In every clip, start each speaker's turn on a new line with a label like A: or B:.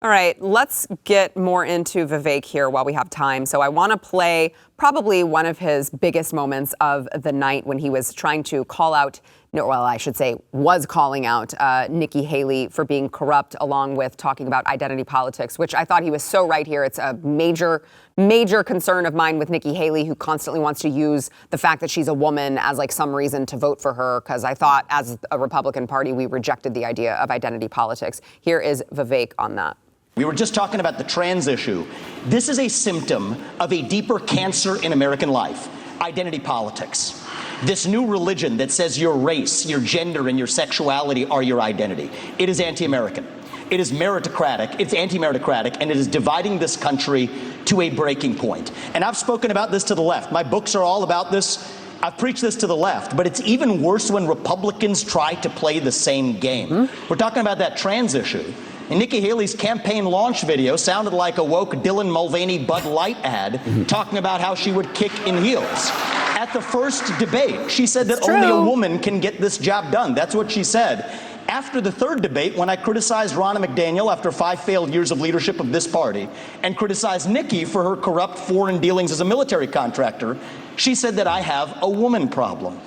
A: All right, let's get more into Vivek here while we have time. So I want to play probably one of his biggest moments of the night when he was trying to call out, I should say was calling out Nikki Haley for being corrupt, along with talking about identity politics, which I thought he was so right here. It's a major concern of mine with Nikki Haley, who constantly wants to use the fact that she's a woman as like some reason to vote for her, because I thought as a Republican Party, we rejected the idea of identity politics. Here is Vivek on that.
B: We were just talking about the trans issue. This is a symptom of a deeper cancer in American life, identity politics. This new religion that says your race, your gender, and your sexuality are your identity. It is anti-American. It is meritocratic, it's anti-meritocratic, and it is dividing this country to a breaking point. And I've spoken about this to the left. My books are all about this. I've preached this to the left, but it's even worse when Republicans try to play the same game. We're talking about that trans issue. And Nikki Haley's campaign launch video sounded like a woke Dylan Mulvaney Bud Light ad talking about how she would kick in heels. At the first debate, she said that only a woman can get this job done. That's what she said. After the third debate, when I criticized Ronna McDaniel after 5 failed years of leadership of this party and criticized Nikki for her corrupt foreign dealings as a military contractor, she said that I have a woman problem.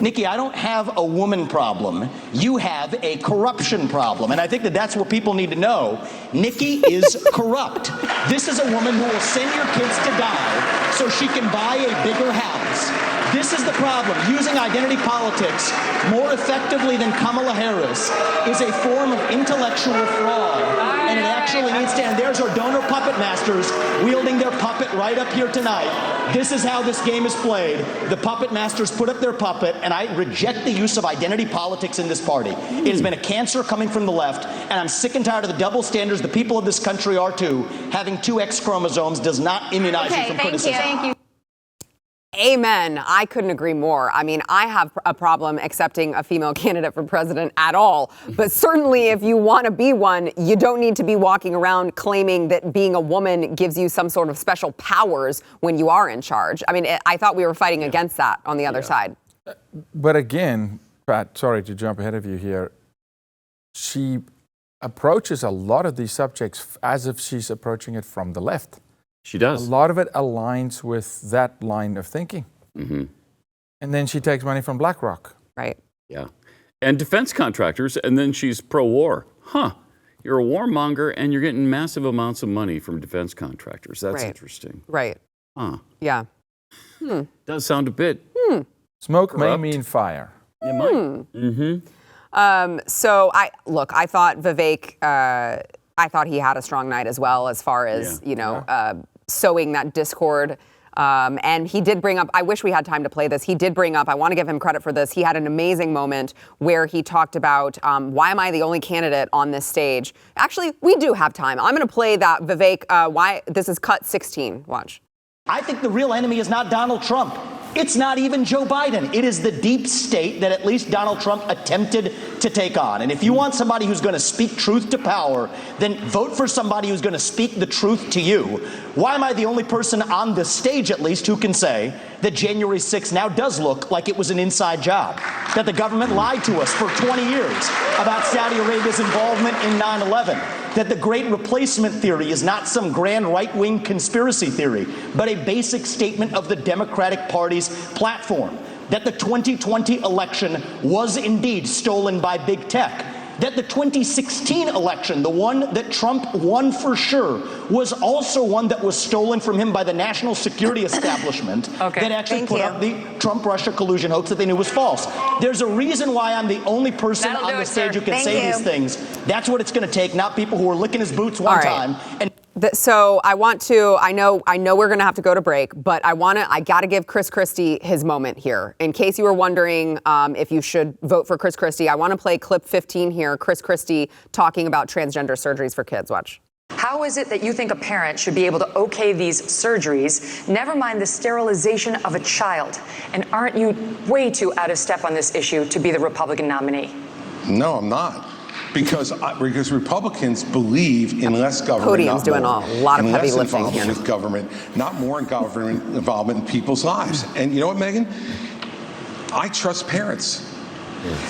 B: Nikki, I don't have a woman problem. You have a corruption problem. And I think that that's what people need to know. Nikki is corrupt. This is a woman who will send your kids to die so she can buy a bigger house. This is the problem. Using identity politics more effectively than Kamala Harris is a form of intellectual fraud. And it actually needs to end. There's our donor puppet masters wielding their puppet right up here tonight. This is how this game is played. The puppet masters put up their puppet, and I reject the use of identity politics in this party. It has been a cancer coming from the left, and I'm sick and tired of the double standards. The people of this country are too. Having 2 X chromosomes does not immunize you from criticism.
C: Thank you.
A: Amen. I couldn't agree more. I mean, I have a problem accepting a female candidate for president at all. But certainly if you want to be one, you don't need to be walking around claiming that being a woman gives you some sort of special powers when you are in charge. I mean, I thought we were fighting against that on the other side.
D: But again, Pat, sorry to jump ahead of you here. She approaches a lot of these subjects as if she's approaching it from the left.
E: She does.
D: A lot of it aligns with that line of thinking. And then she takes money from BlackRock.
A: Right.
E: Yeah. And defense contractors, and then she's pro-war. You're a warmonger, and you're getting massive amounts of money from defense contractors. That's interesting.
A: Right. Yeah.
E: Does sound a bit
D: Smoke
E: corrupt.
D: may mean fire.
E: It might.
A: So I thought Vivek, I thought he had a strong night as well, as far as, sowing that discord. And he did bring up, I wish we had time to play this. He did bring up, I want to give him credit for this. He had an amazing moment where he talked about, why am I the only candidate on this stage? Actually, we do have time. I'm going to play that Vivek, this is cut 16. Watch.
B: I think the real enemy is not Donald Trump. It's not even Joe Biden. It is the deep state that at least Donald Trump attempted to take on. And if you want somebody who's going to speak truth to power, then vote for somebody who's going to speak the truth to you. Why am I the only person on the stage, at least, who can say that January 6th now does look like it was an inside job? That the government lied to us for 20 years about Saudi Arabia's involvement in 9/11? That the Great Replacement theory is not some grand right-wing conspiracy theory, but a basic statement of the Democratic Party's platform. That the 2020 election was indeed stolen by big tech. That the 2016 election, the one that Trump won for sure, was also one that was stolen from him by the national security establishment that actually put up the Trump-Russia collusion hoax that they knew was false. There's a reason why I'm the only person on the stage who can say these things. That's what it's going to take, not people who are licking his boots one time. And
A: So I want to, I know we're going to have to go to break, but I got to give Chris Christie his moment here. In case you were wondering if you should vote for Chris Christie, I want to play clip 15 here. Chris Christie talking about transgender surgeries for kids. Watch.
F: How is it that you think a parent should be able to okay these surgeries, never mind the sterilization of a child? And aren't you way too out of step on this issue to be the Republican nominee?
G: No, I'm not. Because Republicans believe in less government,
A: Podium's doing a lot of heavy lifting here.
G: With government, not more in government involvement in people's lives. And you know what, Megan? I trust parents.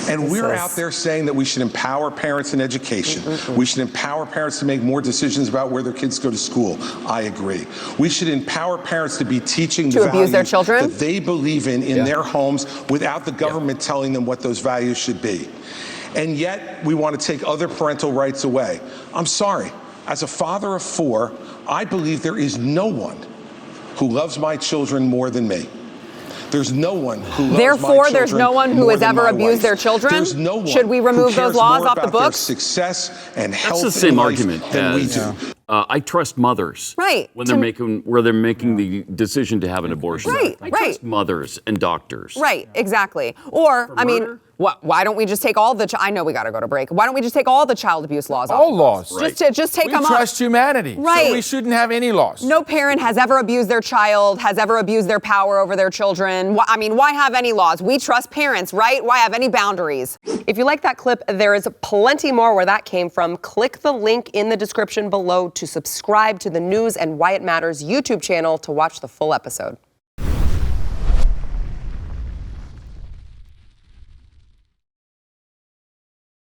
G: And we're out there saying that we should empower parents in education. We should empower parents to make more decisions about where their kids go to school. I agree. We should empower parents to be teaching
A: To
G: the
A: abuse their
G: values
A: children?
G: that they believe in their homes without the government telling them what those values should be. And yet we want to take other parental rights away. I'm sorry. As a father of 4, I believe there is no one who loves my children more than me. There's no one who loves
A: Therefore,
G: my children
A: there's no one who
G: more
A: has
G: than
A: ever
G: my
A: abused
G: wife.
A: their children?
G: There's no one
A: Should we
G: who
A: remove
G: cares
A: those laws
G: more
A: off the
G: about their
A: books?
G: success and health
E: That's the same
G: in life
E: argument
G: than we
E: as
G: do.
E: I trust mothers.
A: Right.
E: When they're making the decision to have an abortion.
A: Right,
E: I
A: right.
E: trust mothers and doctors.
A: Right, exactly. Or, I mean,
E: murder?
A: why don't we just take all the, I know we got to go to break. Why don't we just take all the child abuse laws off?
D: All laws.
E: Right.
A: Just take
D: We
A: them
D: trust
A: off.
D: humanity.
A: Right.
D: So we shouldn't have any laws.
A: No parent has ever abused their child, has ever abused their power over their children. I mean, why have any laws? We trust parents, right? Why have any boundaries?
C: If you like that clip, there is plenty more where that came from. Click the link in the description below to subscribe to the News and Why It Matters YouTube channel to watch the full episode.